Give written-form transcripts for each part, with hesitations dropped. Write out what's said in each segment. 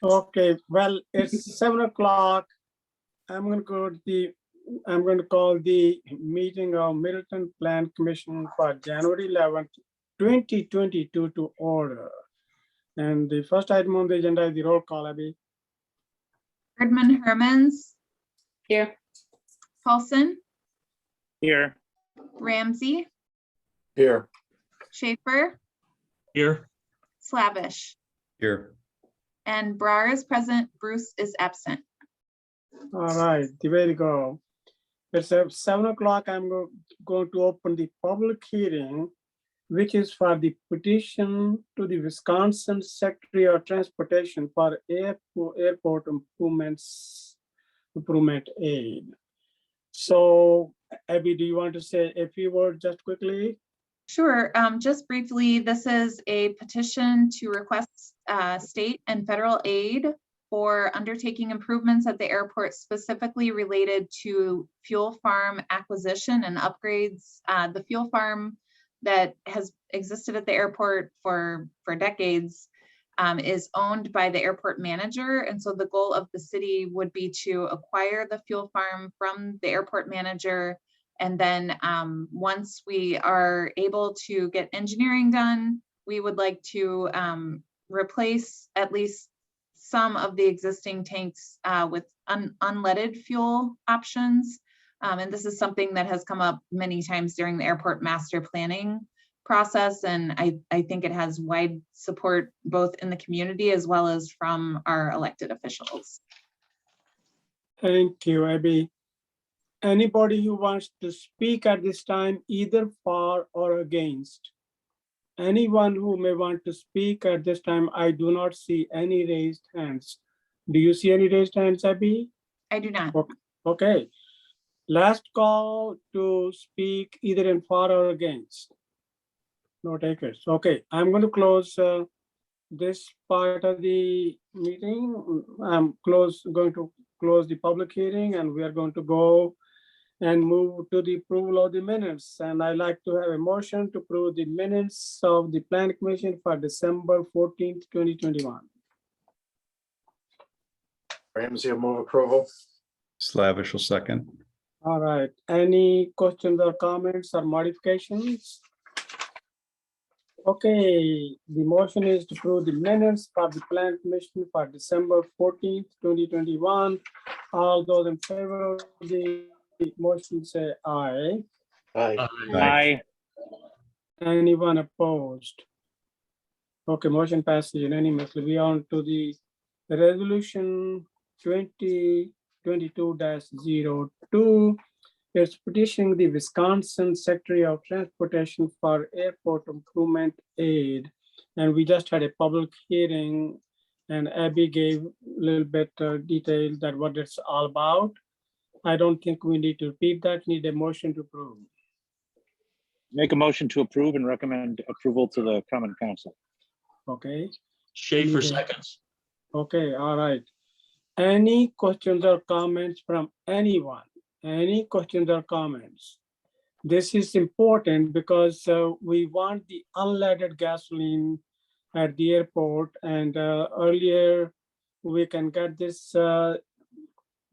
Okay, well, it's 7 o'clock. I'm going to call the meeting of Middleton Plan Commission for January 11th, 2022 to order. And the first item on the agenda is the roll call, Abby. Erdman Hermans, Here. Paulson, Here. Ramsey, Here. Schaefer, Here. Slavish, Here. and Brar is present. Bruce is absent. All right, the way to go. It's 7 o'clock. I'm going to open the public hearing, which is for the petition to the Wisconsin Secretary of Transportation for airport improvement aid. So, Abby, do you want to say a few words just quickly? Sure, just briefly, this is a petition to request state and federal aid for undertaking improvements at the airport specifically related to fuel farm acquisition and upgrades. The fuel farm that has existed at the airport for decades is owned by the airport manager. And so the goal of the city would be to acquire the fuel farm from the airport manager. And then once we are able to get engineering done, we would like to replace at least some of the existing tanks with unleaded fuel options. And this is something that has come up many times during the airport master planning process. And I think it has wide support both in the community as well as from our elected officials. Thank you, Abby. Anybody who wants to speak at this time, either for or against? Anyone who may want to speak at this time, I do not see any raised hands. Do you see any raised hands, Abby? I do not. Okay. Last call to speak either in for or against. No takers. Okay, I'm going to close this part of the meeting. I'm going to close the public hearing, and we are going to go and move to the approval of the minutes. And I'd like to have a motion to approve the minutes of the Plan Commission for December 14th, 2021. Ramsey will move approval. Slavish will second. All right, any questions or comments or modifications? Okay, the motion is to approve the minutes for the Plan Commission for December 14th, 2021. All those in favor of the motion say aye. Aye. Aye. Anyone opposed? Okay, motion passes unanimously. We are on to the resolution 2022-02. It's petitioning the Wisconsin Secretary of Transportation for airport improvement aid. And we just had a public hearing, and Abby gave a little bit detail that what it's all about. I don't think we need to repeat that. Need a motion to approve. Make a motion to approve and recommend approval to the Common Council. Okay. Schaefer Need a- seconds. Okay, all right. Any questions or comments from anyone? Any questions or comments? This is important because we want the unleaded gasoline at the airport, and earlier we can get this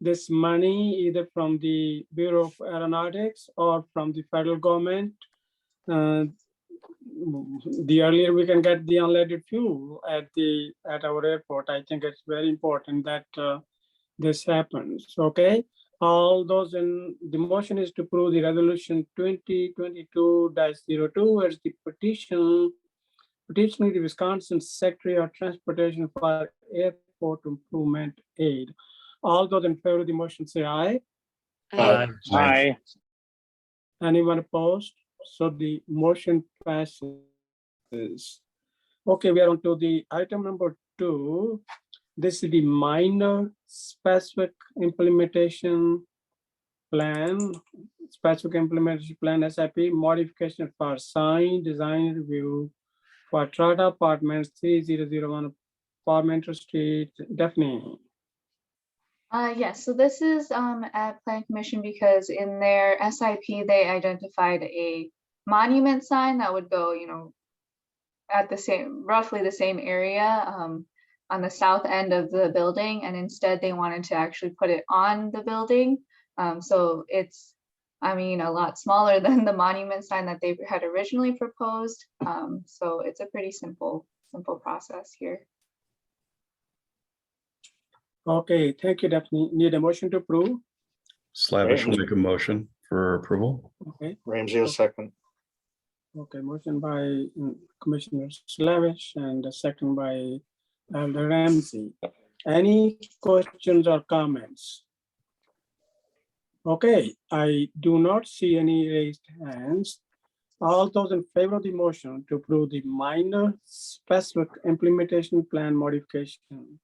this money either from the Bureau of Aeronautics or from the federal government. The earlier we can get the unleaded fuel at our airport, I think it's very important that this happens. Okay, all those in the motion is to approve the resolution 2022-02 as the petitioning the Wisconsin Secretary of Transportation for airport improvement aid. All those in favor of the motion say aye. Aye. Aye. Anyone opposed? So the motion passes. Okay, we are on to the item number 2. This is the minor specific implementation plan, SIP modification for sign design review for Trata Apartments 3001 Parmenter Street, Daphne. Yes, so this is at Plan Commission because in their SIP, they identified a monument sign that would go, at the roughly the same area. on the south end of the building, and instead they wanted to actually put it on the building. So it's, I mean, a lot smaller than the monument sign that they had originally proposed. So it's a pretty simple process here. Okay, thank you, Daphne. Need a motion to approve? Slavish will make a motion for approval. Okay, Ramsey will second. okay, motion by Commissioner Slavish and a second by Elder Ramsey. Any questions or comments? Okay, I do not see any raised hands. All those in favor of the motion to approve the minor specific implementation plan modification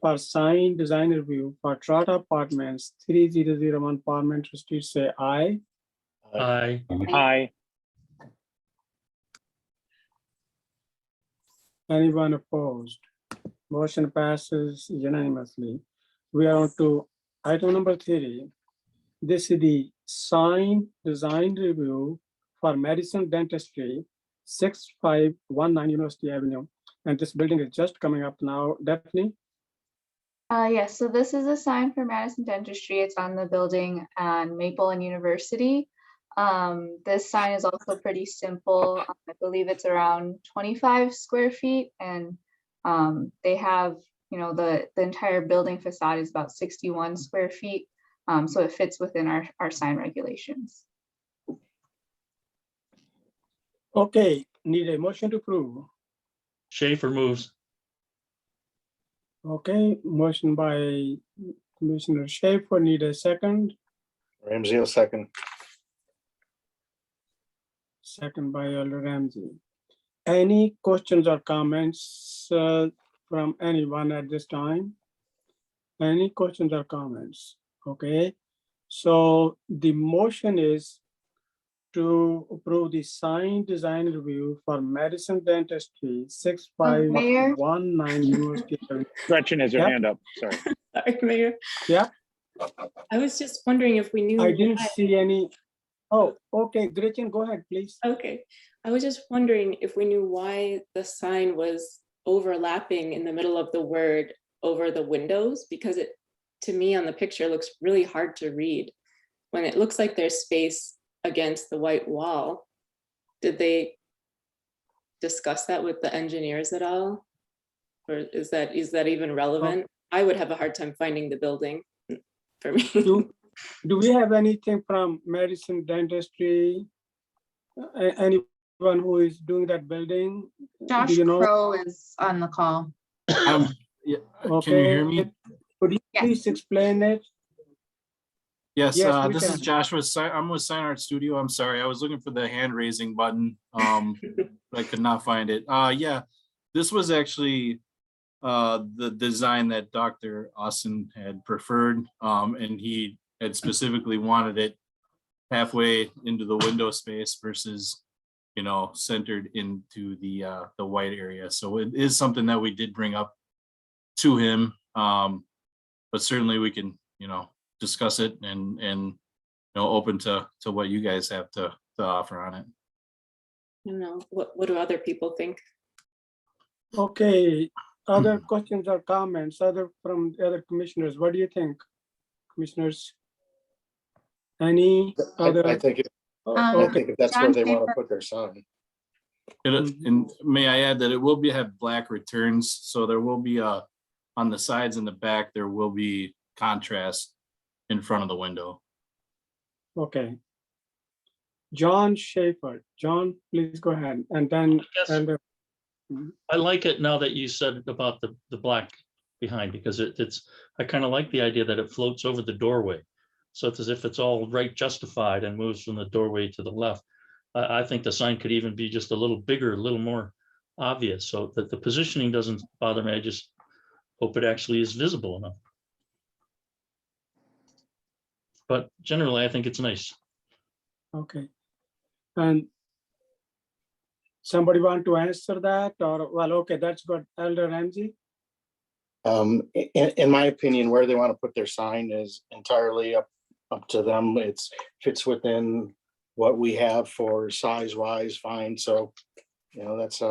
for sign design review for Trotta Apartments, 3001 Parliamentary Street, say aye. Aye. Aye. Anyone opposed? Motion passes unanimously. We are on to item number 3. This is the sign design review for Medicine Dentistry, 6519 University Avenue. And this building is just coming up now. Daphne? Yes, so this is a sign for Madison Dentistry. It's on the building on Maple and University. This sign is also pretty simple. I believe it's around 25 square feet, and they have, you know, the entire building facade is about 61 square feet. So it fits within our sign regulations. Okay, need a motion to approve. Schaefer moves. Okay, motion by Commissioner Schaefer, need a second. Ramsey will second. Second by Elder Ramsey. Any questions or comments from anyone at this time? Any questions or comments? Okay, so the motion is to approve the sign design review for Medicine Dentistry, 6519 University. Gretchen has her Yep. hand up. Sorry. Sorry, Mayor. Yeah. I was just wondering if we knew. I didn't why- see any. Oh, okay, Gretchen, go ahead, please. Okay, I was just wondering if we knew why the sign was overlapping in the middle of the word over the windows, because it, to me on the picture, looks really hard to read. When it looks like there's space against the white wall. Did they discuss that with the engineers at all? Or is that even relevant? I would have a hard time finding the building for me. Do we have anything from Medicine Dentistry? Anyone who is doing that building? Josh Do you know? Crow is on the call. Yeah, Okay. can you hear me? Could you Yes. please explain it? Yes, Yes, we this is can. Joshua. I'm with Sign Art Studio. I'm sorry, I was looking for the hand raising button. But I could not find it. Yeah, this was actually the design that Dr. Austin had preferred. And he had specifically wanted it halfway into the window space versus, you know, centered into the white area. So it is something that we did bring up to him. But certainly we can, you know, discuss it and you know, open to what you guys have to offer on it. I don't know, what do other people think? Okay, other questions or comments, from the other commissioners, what do you think? Commissioners? Any I other? think, I Okay, think if that's where John they want Schaefer. to put their sign. And may I add that it will have black returns, so there will be on the sides and the back, there will be contrast in front of the window. okay. John Schaefer, John, please go ahead, and then. Yes. Elder- I like it now that you said about the black behind, because it's, I kind of like the idea that it floats over the doorway. So it's as if it's all right justified and moves from the doorway to the left. I think the sign could even be just a little bigger, a little more obvious, so that the positioning doesn't bother me. I just hope it actually is visible enough. But generally, I think it's nice. Okay. And somebody want to answer that, or, well, okay, that's good. Elder Ramsey? In my opinion, where they want to put their sign is entirely up to them. It's fits within what we have for size wise, fine. So, you know, that's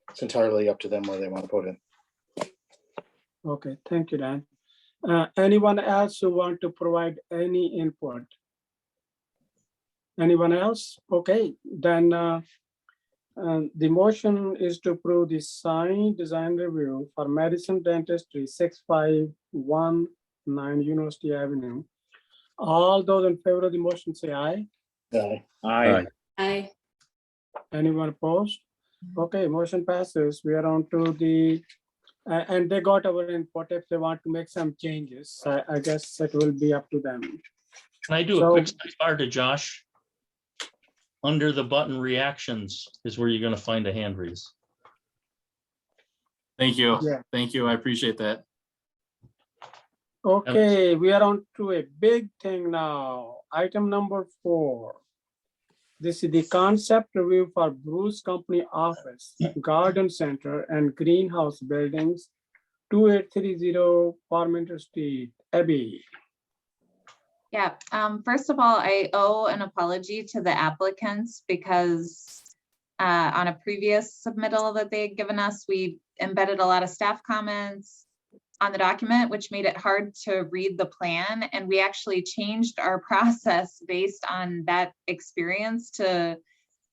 it's entirely up to them where they want to put it. Okay, thank you, Dan. Anyone else who want to provide any input? Anyone else? Okay, then the motion is to approve the sign design review for Madison Dentistry, 6519 University Avenue. All those in favor of the motion say aye. Aye. Aye. I, Anyone opposed? Okay, motion passes. We are on to the, and they got our input. If they want to make some changes, I guess it will be up to them. Can I do a quick sidebar to Josh? Under the button reactions is where you're gonna find a hand raise. Thank you. Yeah. Thank you. I appreciate that. Okay, we are on to a big thing now. Item number 4. This is the concept review for Bruce Company Office, Garden Center, and Greenhouse Buildings, 2830 Parmenter Street, Abbey. Yeah, first of all, I owe an apology to the applicants because on a previous submittal that they had given us, we embedded a lot of staff comments on the document, which made it hard to read the plan. And we actually changed our process based on that experience to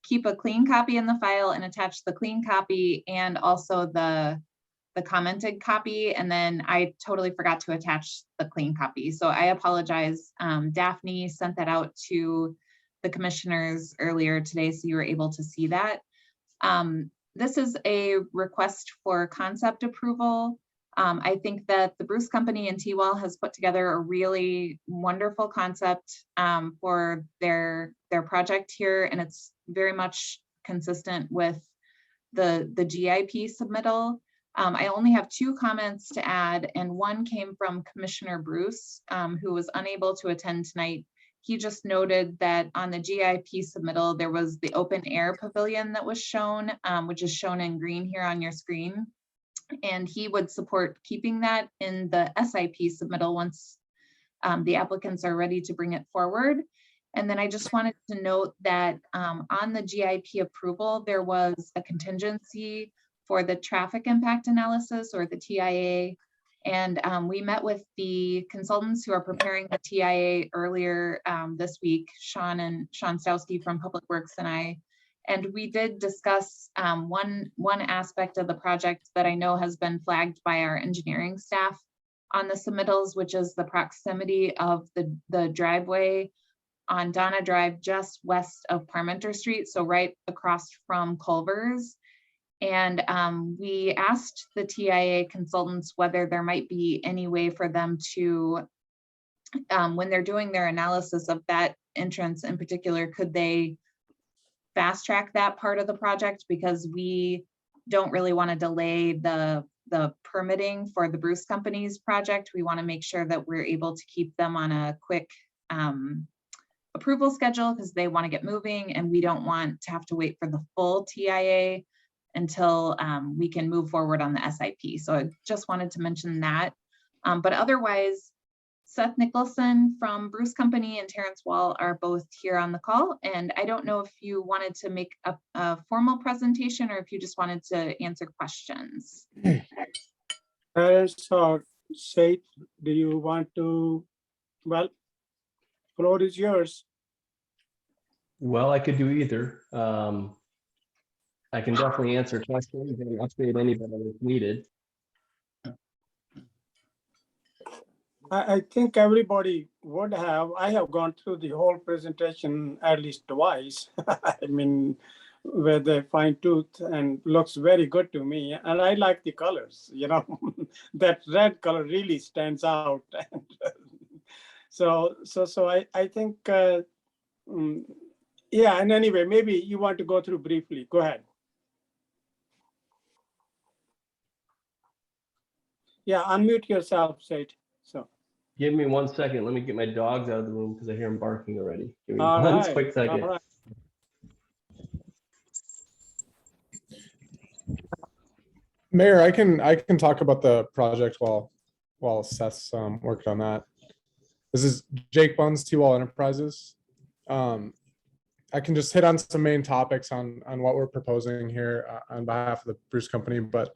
keep a clean copy in the file and attach the clean copy and also the commented copy. And then I totally forgot to attach the clean copy. So I apologize. Daphne sent that out to the commissioners earlier today, so you were able to see that. This is a request for concept approval. I think that the Bruce Company and T-Well has put together a really wonderful concept for their project here, and it's very much consistent with the GIP submittal. I only have 2 comments to add, and one came from Commissioner Bruce, who was unable to attend tonight. He just noted that on the GIP submittal, there was the open air pavilion that was shown, which is shown in green here on your screen. And he would support keeping that in the SIP submittal once the applicants are ready to bring it forward. And then I just wanted to note that on the GIP approval, there was a contingency for the traffic impact analysis, or the TIA. And we met with the consultants who are preparing the TIA earlier this week, Sean Stowski from Public Works and I. And we did discuss one aspect of the project that I know has been flagged by our engineering staff on the submittals, which is the proximity of the driveway on Donna Drive just west of Parmenter Street, so right across from Culver's. And we asked the TIA consultants whether there might be any way for them to, when they're doing their analysis of that entrance in particular, could they fast track that part of the project, because we don't really want to delay the permitting for the Bruce Company's project. We want to make sure that we're able to keep them on a quick approval schedule, because they want to get moving, and we don't want to have to wait for the full TIA until we can move forward on the SIP. So I just wanted to mention that. But otherwise, Seth Nicholson from Bruce Company and Terrence Wall are both here on the call. And I don't know if you wanted to make a formal presentation or if you just wanted to answer questions. Terrence or Seth, do you want to, well, floor is yours. Well, I could do either. I can definitely answer questions and update anybody if needed. I think everybody would have. I have gone through the whole presentation at least twice. I mean, where they fine tooth and looks very good to me. And I like the colors, you know, that red color really stands out. so I think, yeah, and anyway, maybe you want to go through briefly. Go ahead. Yeah, unmute yourself, Seth. So. Give me 1 second. Let me get my dogs out of the room because I hear them barking already. Give me All one right, quick second. all right. Mayor, I can talk about the project while Seth's working on that. This is Jake Buns, T-Wall Enterprises. I can just hit on some main topics on what we're proposing here on behalf of the Bruce Company, but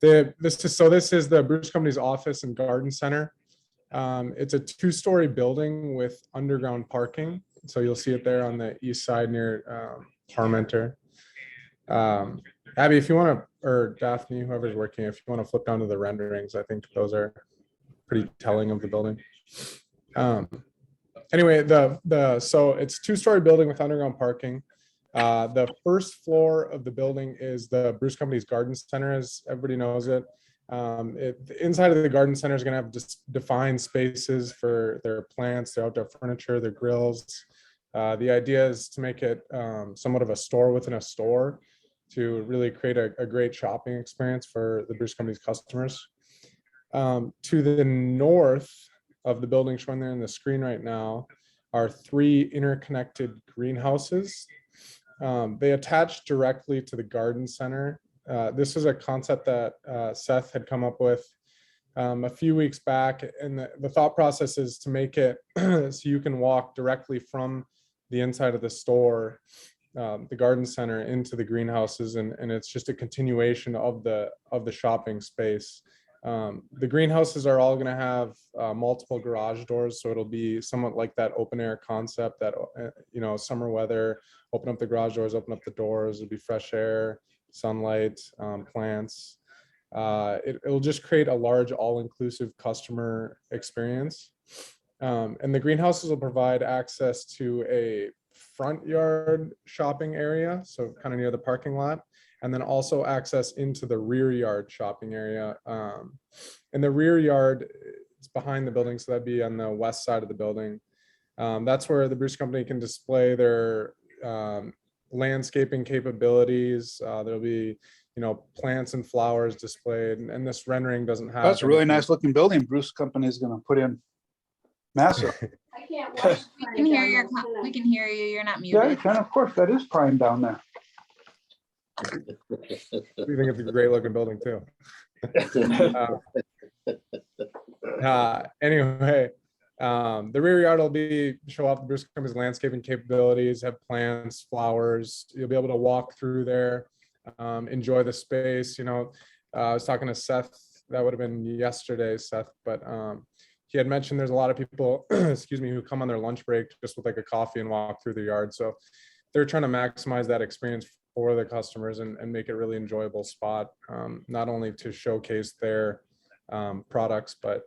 This is the Bruce Company's office and garden center. It's a 2-story building with underground parking. So you'll see it there on the east side near Parmenter. Abby, if you want to, or Daphne, whoever's working, if you want to flip down to the renderings, I think those are pretty telling of the building. Anyway, so it's 2-story building with underground parking. The first floor of the building is the Bruce Company's garden center, as everybody knows it. The inside of the garden center is going to have just defined spaces for their plants, their outdoor furniture, their grills. The idea is to make it somewhat of a store within a store to really create a great shopping experience for the Bruce Company's customers. To the north of the building shown there in the screen right now are 3 interconnected greenhouses. They attach directly to the garden center. This is a concept that Seth had come up with a few weeks back, and the thought process is to make it so you can walk directly from the inside of the store, the garden center, into the greenhouses, and it's just a continuation of the shopping space. The greenhouses are all going to have multiple garage doors, so it'll be somewhat like that open air concept that summer weather, open up the garage doors, open up the doors, it'll be fresh air, sunlight, plants. It'll just create a large all-inclusive customer experience. And the greenhouses will provide access to a front yard shopping area, so kind of near the parking lot, and then also access into the rear yard shopping area. And the rear yard is behind the building, so that'd be on the west side of the building. That's where the Bruce Company can display their landscaping capabilities. There'll be, plants and flowers displayed, and this rendering doesn't have. That's a really nice looking building Bruce Company is going to put in. Massive. I can't watch. We can hear your, we can hear you. You're not Yeah, you muted. can. Of course, that is prime down there. We think it's a great looking building too. Anyway, the rear yard will show off the Bruce Company's landscaping capabilities, have plants, flowers. You'll be able to walk through there, enjoy the space. I was talking to Seth, that would have been yesterday, Seth, but he had mentioned there's a lot of people, excuse me, who come on their lunch break just with like a coffee and walk through the yard. So they're trying to maximize that experience for the customers and make it a really enjoyable spot, not only to showcase their products, but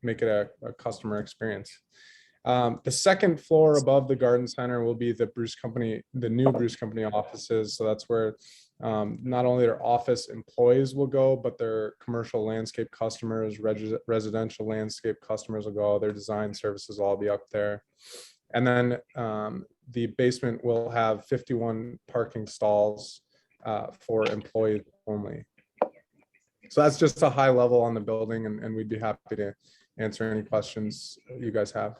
make it a customer experience. The second floor above the garden center will be the new Bruce Company offices. So that's where not only their office employees will go, but their commercial landscape customers, residential landscape customers will go. Their design services will all be up there. And then the basement will have 51 parking stalls for employees only. So that's just a high level on the building, and we'd be happy to answer any questions you guys have.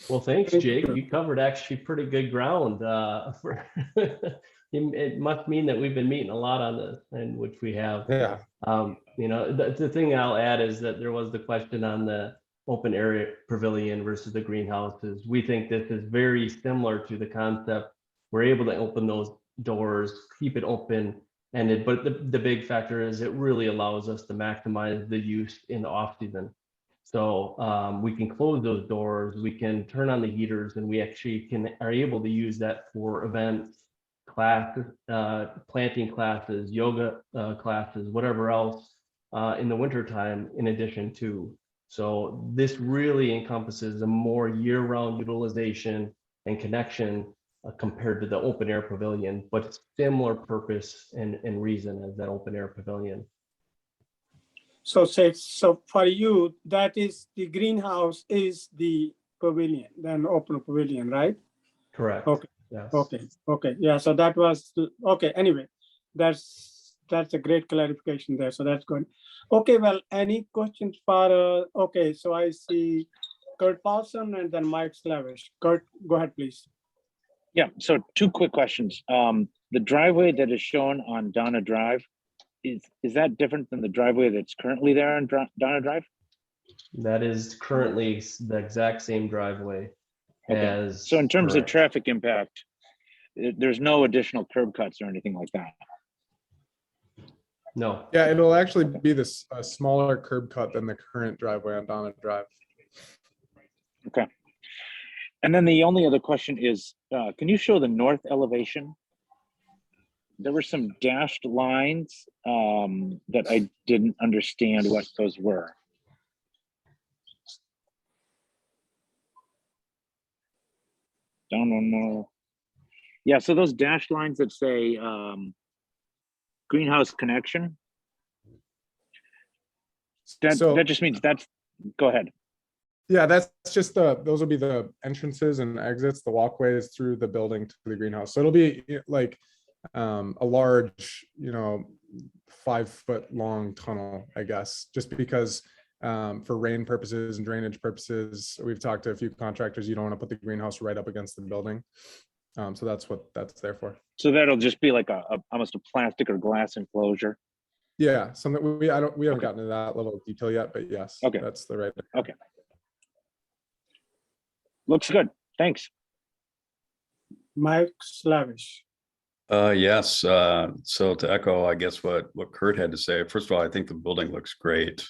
Well, thanks, Jake. You covered actually pretty good ground. It must mean that we've been meeting a lot on this, and which we have. Yeah. The thing I'll add is that there was the question on the open area pavilion versus the greenhouses. We think this is very similar to the concept. We're able to open those doors, keep it open-ended, but the big factor is it really allows us to maximize the use in the off season. So we can close those doors, we can turn on the heaters, and we actually are able to use that for events, classes, planting classes, yoga classes, whatever else in the wintertime in addition to. So this really encompasses a more year-round utilization and connection compared to the open air pavilion, but it's similar purpose and reason as that open air pavilion. So for you, that is the greenhouse is the pavilion, then open pavilion, right? Correct. Okay. Yes. Okay. Yeah. So that was okay. Anyway, that's a great clarification there. So that's good. Okay. Well, any questions for? Okay. So I see Kurt Paulson and then Mike Slavish. Kurt, go ahead, please. Yeah. So 2 quick questions. The driveway that is shown on Donna Drive, is that different than the driveway that's currently there on Donna Drive? That is currently the exact same driveway. Okay. So in terms of traffic impact, there's no additional curb cuts or anything like that? No. Yeah, it'll actually be this a smaller curb cut than the current driveway on Donna Drive. Okay. And then the only other question is, can you show the north elevation? There were some dashed lines that I didn't understand what those were. Don't know. Yeah, so those dashed lines that say greenhouse connection. That just means that's, go ahead. Yeah, that's just those will be the entrances and exits, the walkways through the building to the greenhouse. So it'll be like a large, 5-foot long tunnel, I guess, just because for rain purposes and drainage purposes, we've talked to a few contractors, you don't want to put the greenhouse right up against the building. So that's what that's there for. So that'll just be like almost a plastic or glass enclosure. Yeah, something we haven't gotten to that level of detail yet, but yes, Okay. that's the right. Okay. Looks good. Thanks. Mike Slavish. Yes, so to echo, I guess what Kurt had to say, first of all, I think the building looks great.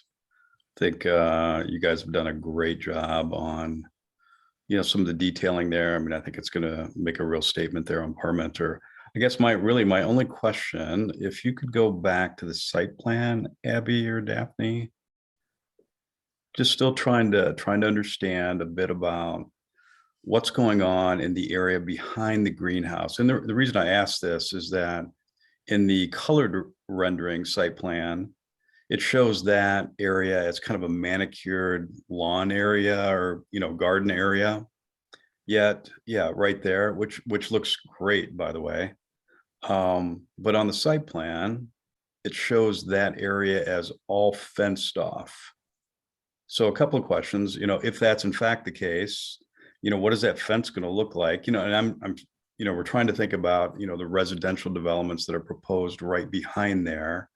I think you guys have done a great job on, some of the detailing there. I mean, I think it's gonna make a real statement there on Parmenter. I guess my only question, if you could go back to the site plan, Abby or Daphne, just still trying to understand a bit about what's going on in the area behind the greenhouse. And the reason I ask this is that in the colored rendering site plan, it shows that area as kind of a manicured lawn area or, garden area. Yet, yeah, right there, which looks great, by the way. But on the site plan, it shows that area as all fenced off. So a couple of questions, if that's in fact the case, what is that fence going to look like? And I'm, we're trying to think about, the residential developments that are proposed right behind there.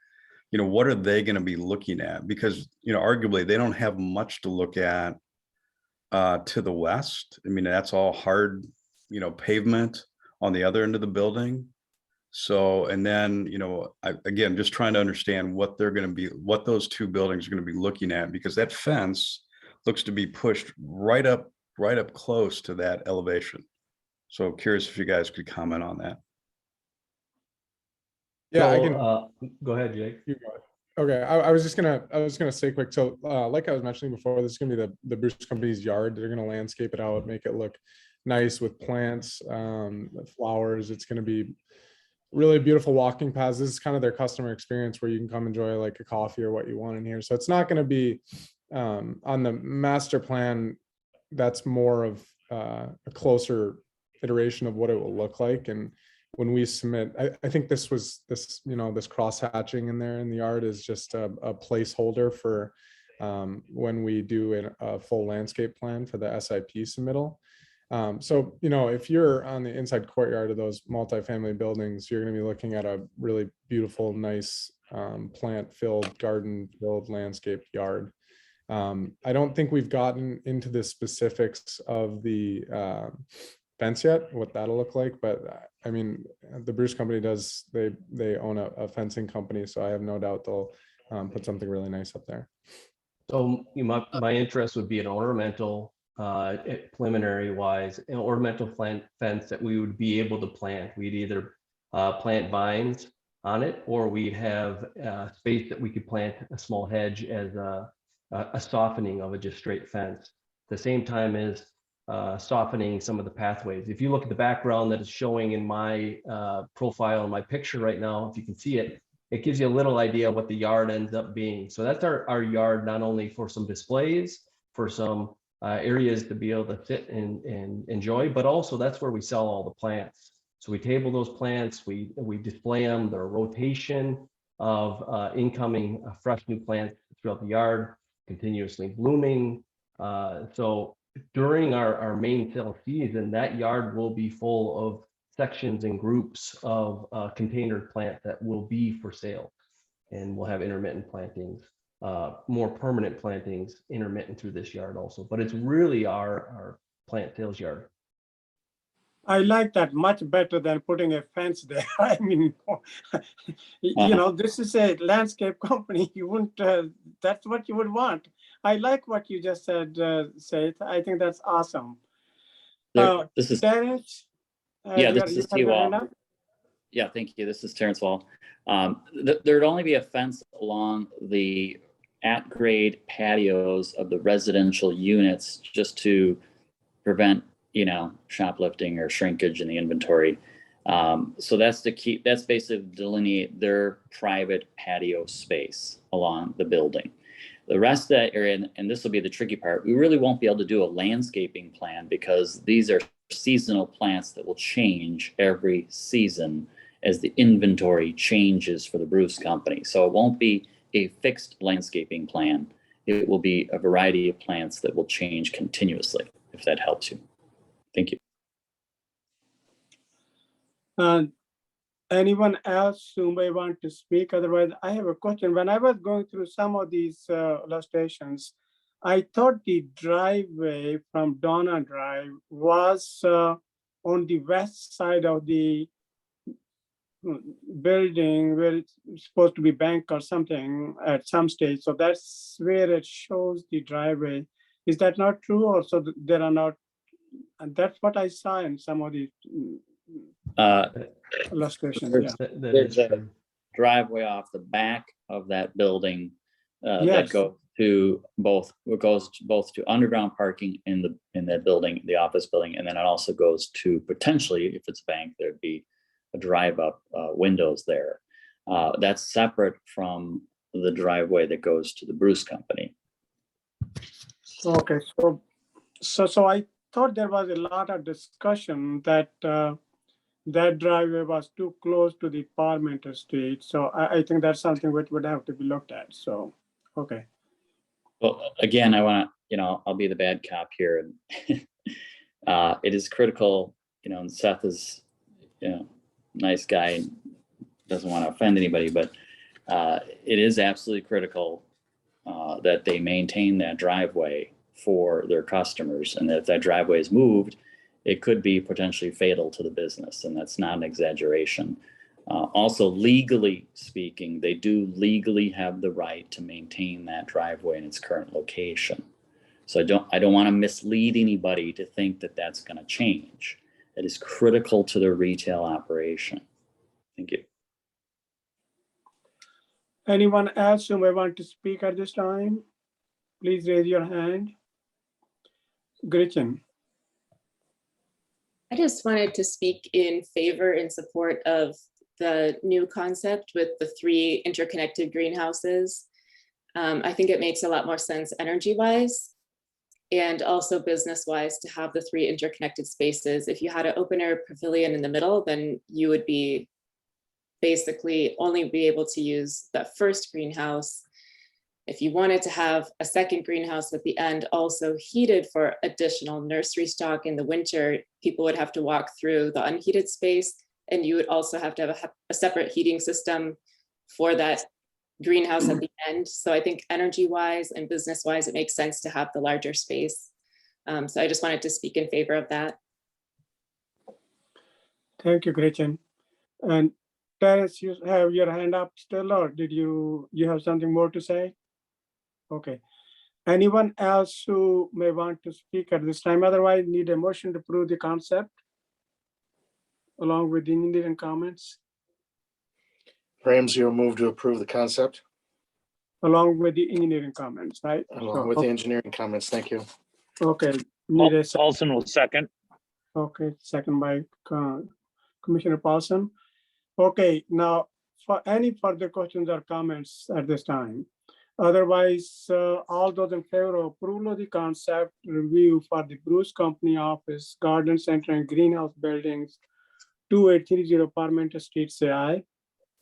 What are they going to be looking at? Because, arguably they don't have much to look at to the west. I mean, that's all hard, pavement on the other end of the building. So, and then, again, just trying to understand what they're going to be, what those two buildings are going to be looking at, because that fence looks to be pushed right up close to that elevation. So curious if you guys could comment on that. Yeah, I So, can. Go ahead, Jake. You go ahead. Okay, I was gonna say quick. So, like I was mentioning before, this is gonna be the Bruce Company's yard. They're gonna landscape it out, make it look nice with plants, flowers. It's gonna be really beautiful walking paths. This is kind of their customer experience where you can come enjoy like a coffee or what you want in here. So it's not gonna be on the master plan. That's more of a closer iteration of what it will look like. And when we submit, I think this cross hatching in there in the yard is just a placeholder for when we do a full landscape plan for the SIP submittal. So, if you're on the inside courtyard of those multifamily buildings, you're going to be looking at a really beautiful, nice plant-filled, garden-filled landscaped yard. I don't think we've gotten into the specifics of the fence yet, what that'll look like, but I mean, the Bruce Company they own a fencing company, so I have no doubt they'll put something really nice up there. So my interest would be an ornamental, preliminary wise, an ornamental fence that we would be able to plant. We'd either plant vines on it, or we'd have space that we could plant a small hedge as a softening of a just straight fence. At the same time as softening some of the pathways. If you look at the background that is showing in my profile in my picture right now, if you can see it, it gives you a little idea of what the yard ends up being. So that's our yard, not only for some displays, for some areas to be able to sit and enjoy, but also that's where we sell all the plants. So we table those plants, we display them, their rotation of incoming fresh new plants throughout the yard, continuously blooming. So during our main sale season, that yard will be full of sections and groups of container plant that will be for sale. And we'll have intermittent plantings, more permanent plantings intermittent through this yard also. But it's really our plant sales yard. I like that much better than putting a fence there. I mean, you know, this is a landscape company. You wouldn't, that's what you would want. I like what you just said, Seth. I think that's awesome. This is, Terrence? yeah, you this is have your hand T-Wall. up? Yeah, thank you. This is Terrence Wall. There'd only be a fence along the at-grade patios of the residential units just to prevent, you know, shoplifting or shrinkage in the inventory. So that's to keep, that's basically delineate their private patio space along the building. The rest of that area, and this will be the tricky part, we really won't be able to do a landscaping plan because these are seasonal plants that will change every season as the inventory changes for the Bruce Company. So it won't be a fixed landscaping plan. It will be a variety of plants that will change continuously, if that helps you. Thank you. Anyone else who may want to speak? Otherwise, I have a question. When I was going through some of these illustrations, I thought the driveway from Donna Drive was on the west side of the building where it's supposed to be bank or something at some stage. So that's where it shows the driveway. Is that not true? Or so there are not, and that's what I saw in some of the illustrations. Yeah. There's a driveway off the back of that building that goes to both, it goes both to underground parking in that building, the office building, and then it also goes to potentially, if it's a bank, there'd be a drive up windows there. That's separate from the driveway that goes to the Bruce Company. Okay, so I thought there was a lot of discussion that that driveway was too close to the Parliamentary Street. So I think that's something which would have to be looked at. So, okay. Well, again, I want to, you know, I'll be the bad cop here. It is critical, you know, and Seth is, you know, nice guy and doesn't want to offend anybody, but it is absolutely critical that they maintain that driveway for their customers, and that if that driveway is moved, it could be potentially fatal to the business, and that's not an exaggeration. Also, legally speaking, they do legally have the right to maintain that driveway in its current location. So I don't want to mislead anybody to think that that's going to change. It is critical to their retail operation. Thank you. Anyone else who may want to speak at this time? Please raise your hand. Gretchen. I just wanted to speak in favor in support of the new concept with the 3 interconnected greenhouses. I think it makes a lot more sense energy-wise and also business-wise to have the 3 interconnected spaces. If you had an open air pavilion in the middle, then you would be basically only be able to use that first greenhouse. If you wanted to have a second greenhouse at the end, also heated for additional nursery stock in the winter, people would have to walk through the unheated space, and you would also have to have a separate heating system for that greenhouse at the end. So I think energy-wise and business-wise, it makes sense to have the larger space. So I just wanted to speak in favor of that. Thank you, Gretchen. And Terence, you have your hand up still, or did you have something more to say? Okay. Anyone else who may want to speak at this time? Otherwise, need a motion to approve the concept along with the engineering comments. Ramsey will move to approve the concept Along with the engineering comments, right? along with the engineering comments. Thank you. Okay. Need a Paulson will second. Okay, second by Commissioner Paulson. Okay, now for any further questions or comments at this time? Otherwise, all those in favor of approval of the concept review for the Bruce Company office, garden center and greenhouse buildings, 2830 Parliamentary Street, say aye.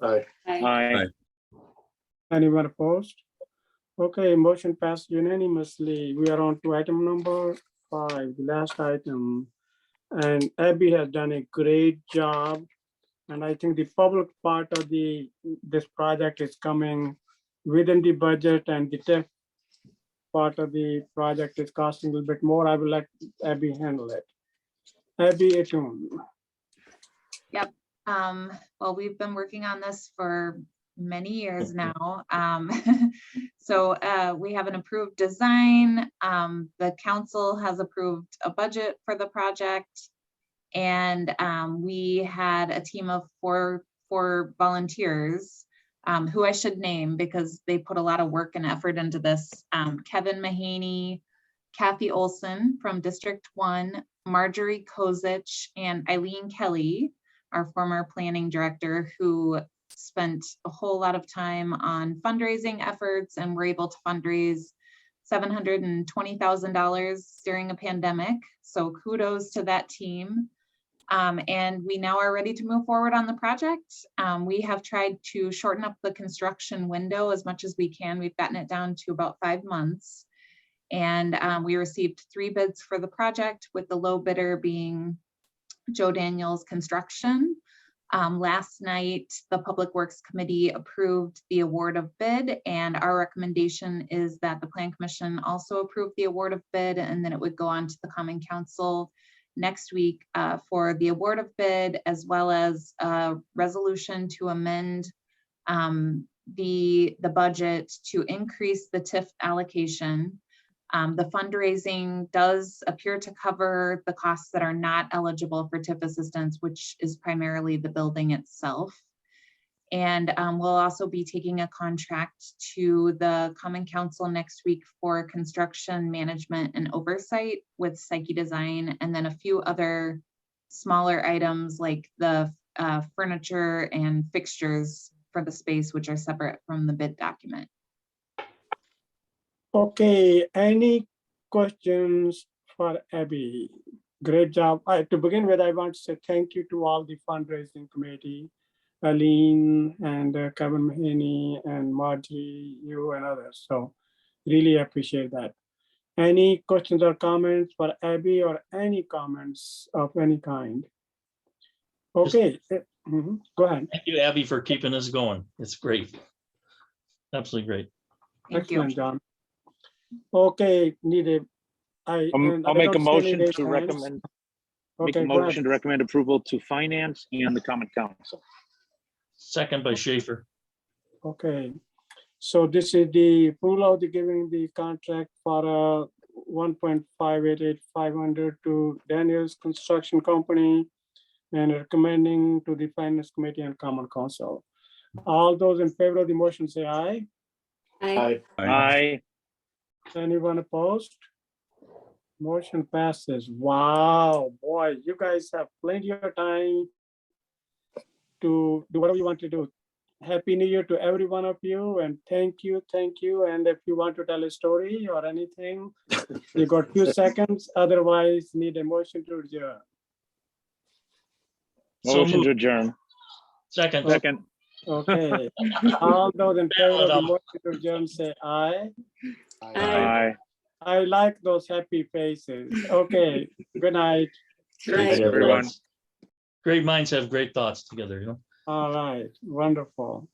Aye. Aye. Anyone opposed? Okay, motion passed unanimously. We are on to item number 5, the last item. And Abby has done a great job. And I think the public part of this project is coming within the budget, and the tech part of the project is costing a little bit more. I will let Abby handle it. Abby Atun. Well, we've been working on this for many years now. So we have an approved design. The council has approved a budget for the project. And we had a team of four volunteers who I should name because they put a lot of work and effort into this. Kevin Mahaney, Kathy Olson from District 1, Marjorie Kozich, and Eileen Kelly, our former planning director, who spent a whole lot of time on fundraising efforts and were able to fundraise $720,000 during a pandemic. So kudos to that team. And we now are ready to move forward on the project. We have tried to shorten up the construction window as much as we can. We've gotten it down to about 5 months. And we received 3 bids for the project, with the low bidder being Joe Daniels Construction. Last night, the Public Works Committee approved the award of bid, and our recommendation is that the Plan Commission also approve the award of bid, and then it would go on to the Common Council next week for the award of bid, as well as a resolution to amend the budget to increase the TIF allocation. The fundraising does appear to cover the costs that are not eligible for TIF assistance, which is primarily the building itself. And we'll also be taking a contract to the Common Council next week for construction management and oversight with Psyche Design, and then a few other smaller items like the furniture and fixtures for the space, which are separate from the bid document. Okay, any questions for Abby? Great job. To begin with, I want to say thank you to all the fundraising committee, Aline and Kevin Mahaney and Margie, you and others. So really appreciate that. Any questions or comments for Abby, or any comments of any kind? Okay, go ahead. Thank you, Abby, for keeping us going. It's great. Absolutely great. Excellent, John. Okay, needed. I'll make a motion to recommend. Make a motion to recommend approval to finance and the Common Council. Second by Schaefer. Okay, so this is the approval of the giving the contract for 1.588500 to Daniels Construction Company, and recommending to the Finance Committee and Common Council. All those in favor of the motion say aye. Aye. Aye. Anyone opposed? Motion passes. Wow, boy, you guys have plenty of time to do whatever you want to do. Happy New Year to every one of you, and thank you. And if you want to tell a story or anything, you got a few seconds. Otherwise, need a motion to adjourn. Motion to adjourn. Second. Second. Okay. All those in favor of the motion to adjourn say aye. Aye. I like those happy faces. Okay, good night. Great, everyone. Great minds have great thoughts together, you know. All right, wonderful.